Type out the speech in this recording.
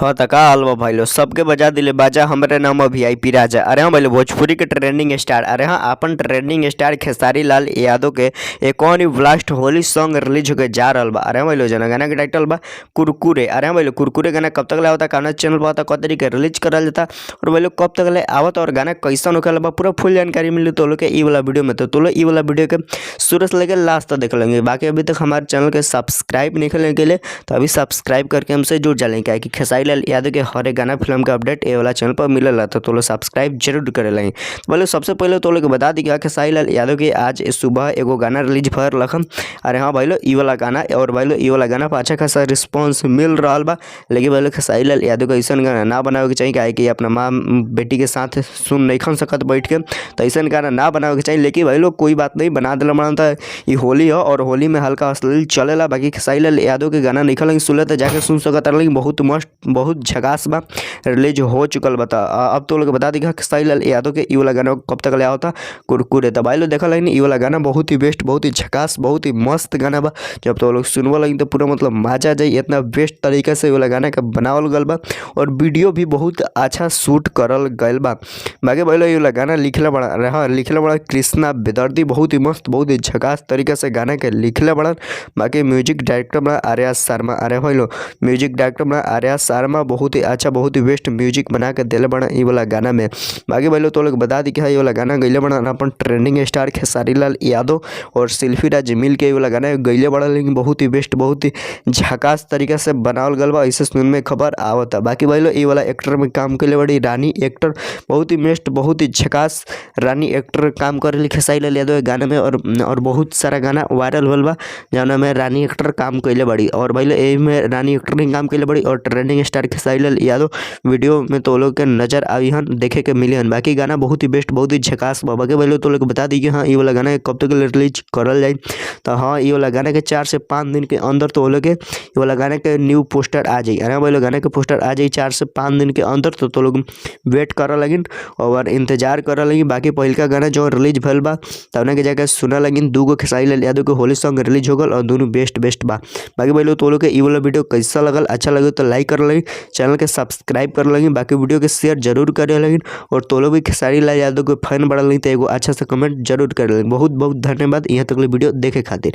हाँ त का हाल बा भाई लोग सबके बजा दिले बाजा हमरे नाम वीआईपी राजा। अरे हाँ भाई लोग भोजपुरी के ट्रेंडिंग स्टार, अरे हाँ अपन ट्रेंडिंग स्टार खेसारी लाल यादव के एक और ही ब्लास्ट होली सॉन्ग रिलीज होके जा रहा बा। अरे हाँ भाई लोग जना गाना के टाइटल बा कुरकुरे। अरे हाँ भाई लोग कुरकुरे गाना कब तक ले आवता, कौन चैनल पर आता, कब तरीके रिलीज करल जाता और भाई लोग कब तक ले आवता और गाना कैसन होखेला बा पूरा फुल जानकारी मिली तो लोग के ई वाला वीडियो में। तो लोग ई वाला वीडियो के शुरू से लेकर लास्ट तक देख लेंगे। बाकी अभी तक हमारे चैनल के सब्सक्राइब नहीं करने के लिए तो अभी सब्सक्राइब करके हमसे जुड़ जाएंगे, क्या कि खेसारी लाल यादव के हर एक गाना फिल्म का अपडेट ये वाला चैनल पर मिलेला तो लोग सब्सक्राइब जरूर करे लेंगे। तो बोले सबसे पहले तो लोग बता दी कि खेसारी लाल यादव के आज सुबह एगो गाना रिलीज भर लखम। अरे हाँ भाई लोग ई वाला गाना और भाई लोग ई वाला गाना पर अच्छा खासा रिस्पॉन्स मिल रहा बा। लेकिन भाई लोग खेसारी लाल यादव का ऐसा गाना ना बनावे के चाहिए, क्या कि अपना माँ बेटी के साथ सुन नहीं खन सकत बैठ के, तो ऐसा गाना ना बनावे के चाहिए। लेकिन भाई लोग कोई बात नहीं, बना दिला बनता ये होली हो और होली में हल्का अश्लील चलेला। बाकी खेसारी लाल यादव के गाना नहीं खलेंगे सुन तो जाके सुन सकता, लेकिन बहुत मस्त बहुत झकास बा रिलीज हो चुकल बता। अब तो लोग बता दी खेसारी लाल यादव के ई वाला गाना कब तक ले आवता कुरकुरे। तो भाई लोग देखा लेकिन ई वाला गाना बहुत ही बेस्ट बहुत ही झकास बहुत ही मस्त गाना बा। जब तो लोग सुनवा लगी तो पूरा मतलब मजा आ जाए, इतना बेस्ट तरीके से वाला गाना का बनावल गल बा और वीडियो भी बहुत अच्छा शूट करल गल बा। बाकी भाई लोग ये वाला गाना लिखला बड़ा कृष्णा बेदर्दी, बहुत ही मस्त बहुत ही झकास तरीके से गाना के लिखले बड़ा। बाकी म्यूजिक डायरेक्टर बड़ा आर्या शर्मा। अरे भाई लोग म्यूजिक डायरेक्टर बड़ा आर्या शर्मा बहुत ही अच्छा बहुत ही बेस्ट म्यूजिक बना के दिले बड़ा ये वाला गाना में। बाकी भाई लोग तो लोग बता दी कि ये वाला गाना गईले बड़ा अपन ट्रेंडिंग स्टार खेसारी लाल यादव और शिल्पी राज मिल के ये वाला गाना गईले बड़ा, लेकिन बहुत ही बेस्ट बहुत ही झकास तरीके से बनावल गल बा ऐसे सुन में खबर आवता। बाकी भाई लोग ये वाला एक्टर में काम के लिए बड़ी रानी एक्टर बहुत ही बेस्ट बहुत ही झकास रानी एक्टर काम करे खेसारी लाल यादव गाने में और बहुत सारा गाना वायरल होल बा जौना में रानी एक्टर काम कैले बड़ी और भाई लोग ए में रानी एक्टर ने काम कैले बड़ी और trending star Khesari Lal Yadav video में तो लोग के नजर आई हन देखे के मिली हन। बाकी गाना बहुत ही बेस्ट बहुत ही झकास बा। बाकी भाई लोग तो लोग बता दी कि हाँ ये वाला गाना कब तक रिलीज करल जाए, तो हाँ ये वाला गाना के 4 से 5 दिन के अंदर तो लोग के ये वाला गाना के न्यू पोस्टर आ जाए। अरे भाई लोग गाना के पोस्टर आ जाए 4 से 5 दिन के अंदर तो लोग वेट कर लगिन और इंतजार कर लगिन। बाकी पहिलका गाना जो रिलीज भल बा तब के जाकर सुना लगिन, 2 गो खेसारी लाल यादव के होली सॉन्ग रिलीज हो गल और दोनों बेस्ट बा। बाकी भाई लोग तो लोग के ई वाला वीडियो कैसा लगल अच्छा लगे तो लाइक कर लगी, चैनल के सब्सक्राइब कर लगी, बाकी वीडियो के शेयर जरूर करे लगी और तो लोग भी खेसारी लाल यादव के फैन बढ़ल नहीं तो एगो अच्छा सा कमेंट जरूर कर लगी। बहुत बहुत धन्यवाद यहाँ तक वीडियो देखे खातिर।